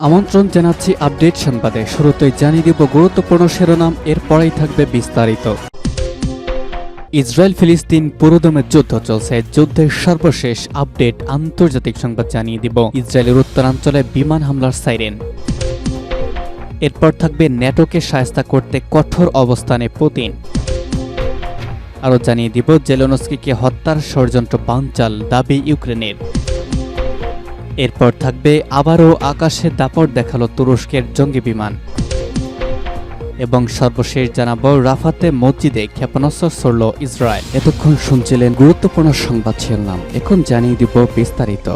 আমন্ত্রণ জানাচ্ছি আপডেট সংবাদে। শুরুতেই জানিয়ে দিব গুরুত্বপূর্ণ শিরোনাম, এরপরেই থাকবে বিস্তারিত। ইসরায়েল ফিলিস্তিন পুরোদমে যুদ্ধ চলছে। যুদ্ধের সর্বশেষ আপডেট আন্তর্জাতিক সংবাদ জানিয়ে দিব। ইসরায়েলের উত্তরাঞ্চলে বিমান হামলার সাইরেন। এরপর থাকবে ন্যাটোকে শায়েস্তা করতে কঠোর অবস্থানে পুতিন। আরও জানিয়ে দিব জেলেনস্কিকে হত্যার ষড়যন্ত্র বানচাল, দাবি ইউক্রেনের। এরপর থাকবে আবারও আকাশে দাপট দেখালো তুরস্কের জঙ্গি বিমান। এবং সর্বশেষ জানাবো রাফাতে মসজিদে ক্ষেপণাস্ত্র ছড়ল ইসরায়েল। এতক্ষণ শুনছিলেন গুরুত্বপূর্ণ সংবাদ শিরোনাম, এখন জানিয়ে দিব বিস্তারিত।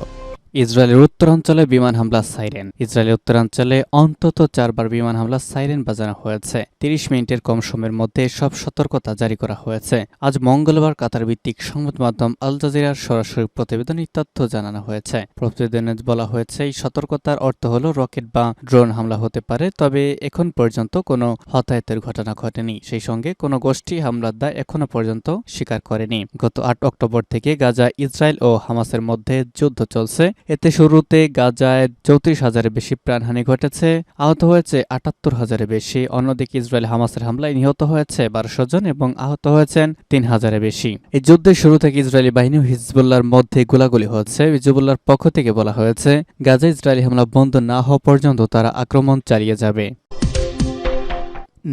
ইসরায়েলের উত্তরাঞ্চলে বিমান হামলা সাইরেন। ইসরায়েলের উত্তরাঞ্চলে অন্তত 4বার বিমান হামলা সাইরেন বাজানো হয়েছে। 30 মিনিটের কম সময়ের মধ্যে সব সতর্কতা জারি করা হয়েছে। আজ মঙ্গলবার কাতার ভিত্তিক সংবাদ মাধ্যম আল জাজিরার সরাসরি প্রতিবেদনে তথ্য জানানো হয়েছে। প্রতিবেদনে বলা হয়েছে এই সতর্কতার অর্থ হলো রকেট বা ড্রোন হামলা হতে পারে, তবে এখন পর্যন্ত কোনো হতাহতের ঘটনা ঘটেনি। সেই সঙ্গে কোনো গোষ্ঠী হামলার দায় এখনো পর্যন্ত স্বীকার করেনি। গত 8 অক্টোবর থেকে গাজা ইসরায়েল ও হামাসের মধ্যে যুদ্ধ চলছে। এতে শুরুতে গাজায় 34,000-এর বেশি প্রাণহানি ঘটেছে, আহত হয়েছে 78,000-এর বেশি। অন্যদিকে ইসরায়েল হামাসের হামলায় নিহত হয়েছে 1200 জন এবং আহত হয়েছেন 3,000-এর বেশি। এই যুদ্ধের শুরু থেকে ইসরায়েলি বাহিনী ও হিজবুল্লাহর মধ্যে গোলাগুলি হচ্ছে। হিজবুল্লাহর পক্ষ থেকে বলা হয়েছে গাজা ইসরায়েলি হামলা বন্ধ না হওয়া পর্যন্ত তারা আক্রমণ চালিয়ে যাবে।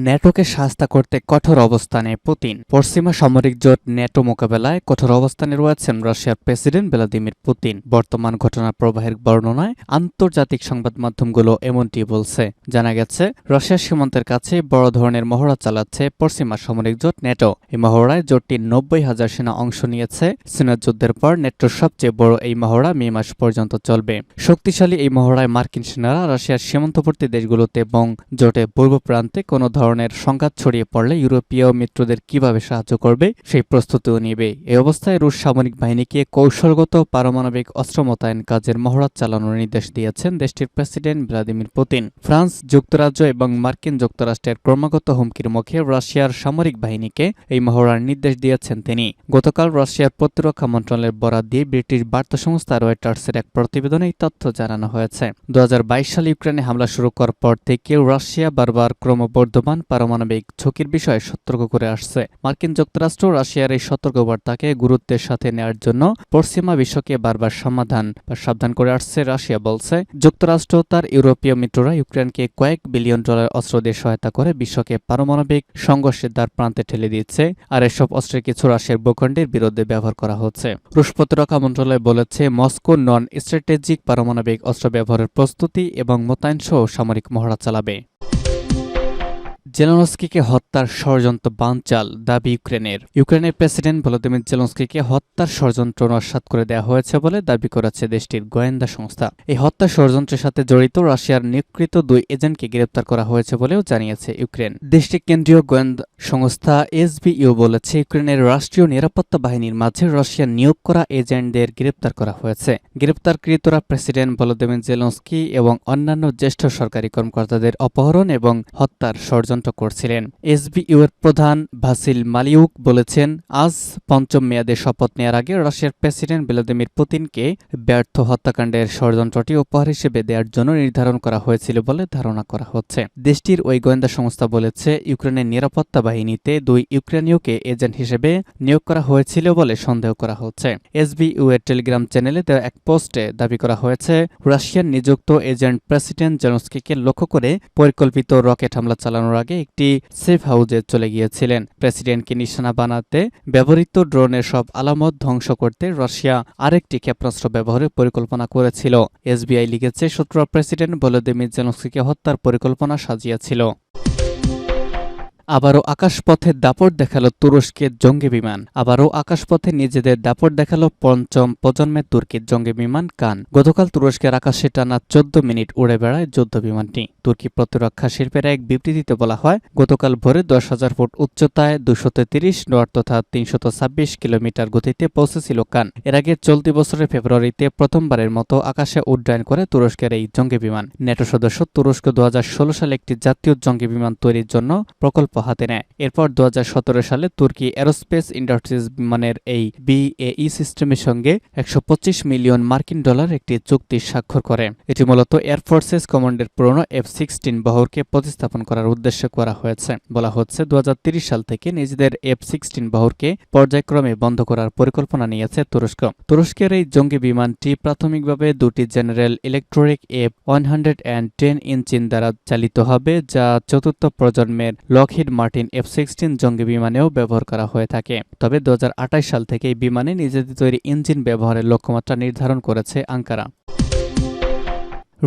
ন্যাটোকে শায়েস্তা করতে কঠোর অবস্থানে পুতিন। পশ্চিমা সামরিক জোট ন্যাটো মোকাবেলায় কঠোর অবস্থানে রয়েছেন রাশিয়ার প্রেসিডেন্ট ভ্লাদিমির পুতিন। বর্তমান ঘটনার প্রবাহের বর্ণনায় আন্তর্জাতিক সংবাদ মাধ্যমগুলো এমনটি বলছে। জানা গেছে রাশিয়ার সীমান্তের কাছে বড় ধরনের মহড়া চালাচ্ছে পশ্চিমা সামরিক জোট ন্যাটো। এই মহড়ায় জোটটির 90,000 সেনা অংশ নিয়েছে। সিনার যুদ্ধের পর ন্যাটোর সবচেয়ে বড় এই মহড়া মে মাস পর্যন্ত চলবে। শক্তিশালী এই মহড়ায় মার্কিন সেনারা রাশিয়ার সীমান্তবর্তী দেশগুলোতে এবং জোটের পূর্ব প্রান্তে কোনো ধরনের সংঘাত ছড়িয়ে পড়লে ইউরোপীয় মিত্রদের কিভাবে সাহায্য করবে সেই প্রস্তুতিও নেবে। এই অবস্থায় রুশ সামরিক বাহিনীকে কৌশলগত পারমাণবিক অস্ত্র মোতায়েন কাজের মহড়া চালানোর নির্দেশ দিয়েছেন দেশটির প্রেসিডেন্ট ভ্লাদিমির পুতিন। ফ্রান্স, যুক্তরাজ্য এবং মার্কিন যুক্তরাষ্ট্রের ক্রমাগত হুমকির মুখে রাশিয়ার সামরিক বাহিনীকে এই মহড়ার নির্দেশ দিয়েছেন তিনি। গতকাল রাশিয়ার প্রতিরক্ষা মন্ত্রণালয়ের বরাত দিয়ে ব্রিটিশ বার্তা সংস্থা রয়টার্সের এক প্রতিবেদনে এই তথ্য জানানো হয়েছে। 2022 সালে ইউক্রেনে হামলা শুরু করার পর থেকে রাশিয়া বারবার ক্রমবর্ধমান পারমাণবিক ঝুঁকির বিষয়ে সতর্ক করে আসছে। মার্কিন যুক্তরাষ্ট্র রাশিয়ার এই সতর্কবার্তাকে গুরুত্বের সাথে নেওয়ার জন্য পশ্চিমা বিশ্বকে বারবার সাবধান করে আসছে। রাশিয়া বলছে যুক্তরাষ্ট্র তার ইউরোপীয় মিত্ররা ইউক্রেনকে কয়েক বিলিয়ন ডলার অস্ত্র দিয়ে সহায়তা করে বিশ্বকে পারমাণবিক সংঘর্ষের দ্বার প্রান্তে ঠেলে দিচ্ছে, আর এসব অস্ত্রের কিছু রাশিয়ার ভূখণ্ডের বিরুদ্ধে ব্যবহার করা হচ্ছে। রুশ প্রতিরক্ষা মন্ত্রণালয় বলেছে মস্কো নন স্ট্র্যাটেজিক পারমাণবিক অস্ত্র ব্যবহারের প্রস্তুতি এবং মোতায়েন সহ সামরিক মহড়া চালাবে। জেলেনস্কিকে হত্যার ষড়যন্ত্র বানচাল, দাবি ইউক্রেনের। ইউক্রেনের প্রেসিডেন্ট ভলোদিমির জেলেনস্কিকে হত্যার ষড়যন্ত্র নস্যাৎ করে দেওয়া হয়েছে বলে দাবি করেছে দেশটির গোয়েন্দা সংস্থা। এই হত্যা ষড়যন্ত্রের সাথে জড়িত রাশিয়ার নিয়োগকৃত 2 এজেন্টকে গ্রেপ্তার করা হয়েছে বলেও জানিয়েছে ইউক্রেন। দেশটির কেন্দ্রীয় গোয়েন্দা সংস্থা এসবিইউ বলেছে ইউক্রেনের রাষ্ট্রীয় নিরাপত্তা বাহিনীর মাঝে রাশিয়ার নিয়োগ করা এজেন্টদের গ্রেপ্তার করা হয়েছে। গ্রেপ্তারকৃতরা প্রেসিডেন্ট ভলোদিমির জেলেনস্কি এবং অন্যান্য জ্যেষ্ঠ সরকারি কর্মকর্তাদের অপহরণ এবং হত্যার ষড়যন্ত্র করছিলেন। এসবিইউ এর প্রধান ভাসিল মালিউক বলেছেন আজ 5ম মেয়াদে শপথ নেওয়ার আগে রাশিয়ার প্রেসিডেন্ট ভ্লাদিমির পুতিনকে ব্যর্থ হত্যাকাণ্ডের ষড়যন্ত্রটি উপহার হিসেবে দেওয়ার জন্য নির্ধারণ করা হয়েছিল বলে ধারণা করা হচ্ছে। দেশটির ওই গোয়েন্দা সংস্থা বলেছে ইউক্রেনের নিরাপত্তা বাহিনীতে 2 ইউক্রেনীয়কে এজেন্ট হিসেবে নিয়োগ করা হয়েছিল বলে সন্দেহ করা হচ্ছে। এসবিইউ এর টেলিগ্রাম চ্যানেলে দেওয়া এক পোস্টে দাবি করা হয়েছে রাশিয়ার নিযুক্ত এজেন্ট প্রেসিডেন্ট জেলেনস্কিকে লক্ষ্য করে পরিকল্পিত রকেট হামলা চালানোর আগে একটি সেফ হাউসে চলে গিয়েছিলেন। প্রেসিডেন্টকে নিশানা বানাতে ব্যবহৃত ড্রোনের সব আলামত ধ্বংস করতে রাশিয়া আরেকটি ক্ষেপণাস্ত্র ব্যবহারের পরিকল্পনা করেছিল। এসবিআই লিখেছে শত্রু প্রেসিডেন্ট ভলোদিমির জেলেনস্কিকে হত্যার পরিকল্পনা সাজিয়েছিল। আবারও আকাশপথে দাপট দেখালো তুরস্কের জঙ্গি বিমান। আবারও আকাশপথে নিজেদের দাপট দেখালো 5ম প্রজন্মের তুর্কির জঙ্গি বিমান কান। গতকাল তুরস্কের আকাশে টানা 14 মিনিট উড়ে বেড়ায় যুদ্ধ বিমানটি। তুর্কি প্রতিরক্ষা শিল্পের এক বিবৃতিতে বলা হয় গতকাল ভোরে 10,000 ফুট উচ্চতায় 230 নট তথা 326 কিলোমিটার গতিতে পৌঁছেছিল কান। এর আগে চলতি বছরের ফেব্রুয়ারিতে প্রথমবারের মতো আকাশে উড্ডয়ন করে তুরস্কের এই জঙ্গি বিমান। ন্যাটো সদস্য তুরস্ক 2016 সালে একটি জাতীয় জঙ্গি বিমান তৈরির জন্য প্রকল্প হাতে নেয়। এরপর 2017 সালে তুর্কি এরোস্পেস ইন্ডাস্ট্রিজ বিমানের এই BAE সিস্টেমের সঙ্গে $125 মিলিয়ন একটি চুক্তি স্বাক্ষর করে। এটি মূলত এয়ারফোর্সেস কমান্ডের পুরনো F-16 বহরকে প্রতিস্থাপন করার উদ্দেশ্যে করা হয়েছে। বলা হচ্ছে 2030 সাল থেকে নিজেদের F-16 বহরকে পর্যায়ক্রমে বন্ধ করার পরিকল্পনা নিয়েছে তুরস্ক। তুরস্কের এই জঙ্গি বিমানটি প্রাথমিকভাবে দুটি জেনারেল ইলেকট্রিক F-110 ইঞ্জিন দ্বারা চালিত হবে, যা চতুর্থ প্রজন্মের লকহিড মার্টিন F-16 জঙ্গি বিমানেও ব্যবহার করা হয়ে থাকে। তবে 2028 সাল থেকে এই বিমানে নিজেদের তৈরি ইঞ্জিন ব্যবহারের লক্ষ্যমাত্রা নির্ধারণ করেছে আঙ্কারা।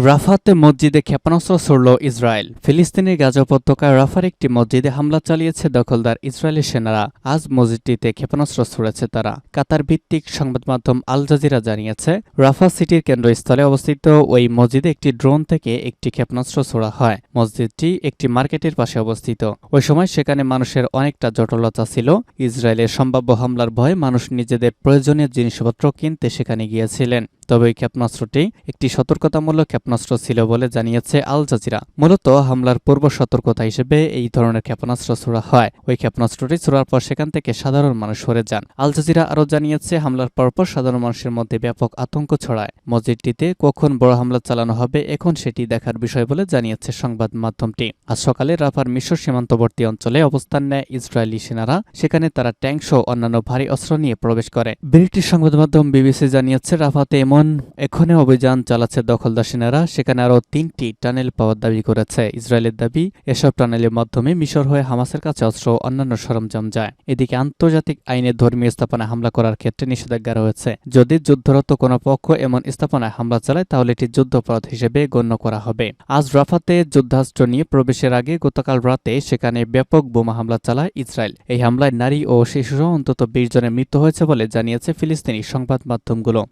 রাফাতে মসজিদে ক্ষেপণাস্ত্র ছুড়ল ইসরায়েল। ফিলিস্তিনের গাজা উপত্যকায় রাফার একটি মসজিদে হামলা চালিয়েছে দখলদার ইসরায়েলি সেনারা। আজ মসজিদটিতে ক্ষেপণাস্ত্র ছুড়েছে তারা। কাতার ভিত্তিক সংবাদ মাধ্যম আল জাজিরা জানিয়েছে, রাফা সিটির কেন্দ্রস্থলে অবস্থিত ওই মসজিদে একটি ড্রোন থেকে একটি ক্ষেপণাস্ত্র ছোড়া হয়। মসজিদটি একটি মার্কেটের পাশে অবস্থিত। ওই সময় সেখানে মানুষের অনেকটা জটলতা ছিল। ইসরায়েলের সম্ভাব্য হামলার ভয়ে মানুষ নিজেদের প্রয়োজনীয় জিনিসপত্র কিনতে সেখানে গিয়েছিলেন। তবে ওই ক্ষেপণাস্ত্রটি একটি সতর্কতামূলক ক্ষেপণাস্ত্র ছিল বলে জানিয়েছে আল জাজিরা। মূলত হামলার পূর্ব সতর্কতা হিসেবে এই ধরনের ক্ষেপণাস্ত্র ছোড়া হয়। ওই ক্ষেপণাস্ত্রটি ছোড়ার পর সেখান থেকে সাধারণ মানুষ সরে যান। আল জাজিরা আরও জানিয়েছে, হামলার পরপর সাধারণ মানুষের মধ্যে ব্যাপক আতঙ্ক ছড়ায়। মসজিদটিতে কখন বড় হামলা চালানো হবে এখন সেটি দেখার বিষয় বলে জানিয়েছে সংবাদ মাধ্যমটি। আজ সকালে রাফার মিশর সীমান্তবর্তী অঞ্চলে অবস্থান নেয় ইসরায়েলি সেনারা। সেখানে তারা ট্যাঙ্ক সহ অন্যান্য ভারী অস্ত্র নিয়ে প্রবেশ করে। ব্রিটিশ সংবাদ মাধ্যম BBC জানিয়েছে, রাফাতে এখনও অভিযান চালাচ্ছে দখলদার সেনারা। সেখানে আরও 3টি টানেল পাওয়ার দাবি করেছে ইসরায়েলের দাবি। এসব টানেলের মাধ্যমে মিশর হয়ে হামাসের কাছে অস্ত্র ও অন্যান্য সরঞ্জাম যায়। এদিকে আন্তর্জাতিক আইনে ধর্মীয় স্থাপনায় হামলা করার ক্ষেত্রে নিষেধাজ্ঞা রয়েছে। যদি যুদ্ধরত কোনো পক্ষ এমন স্থাপনায় হামলা চালায় তাহলে এটি যুদ্ধাপরাধ হিসেবে গণ্য করা হবে। আজ রাফাতে যুদ্ধাস্ত্র নিয়ে প্রবেশের আগে গতকাল রাতে সেখানে ব্যাপক বোমা হামলা চালায় ইসরায়েল। এই হামলায় নারী ও শিশুসহ অন্তত 20 জনের মৃত্যু হয়েছে বলে জানিয়েছে ফিলিস্তিনি সংবাদ মাধ্যমগুলো।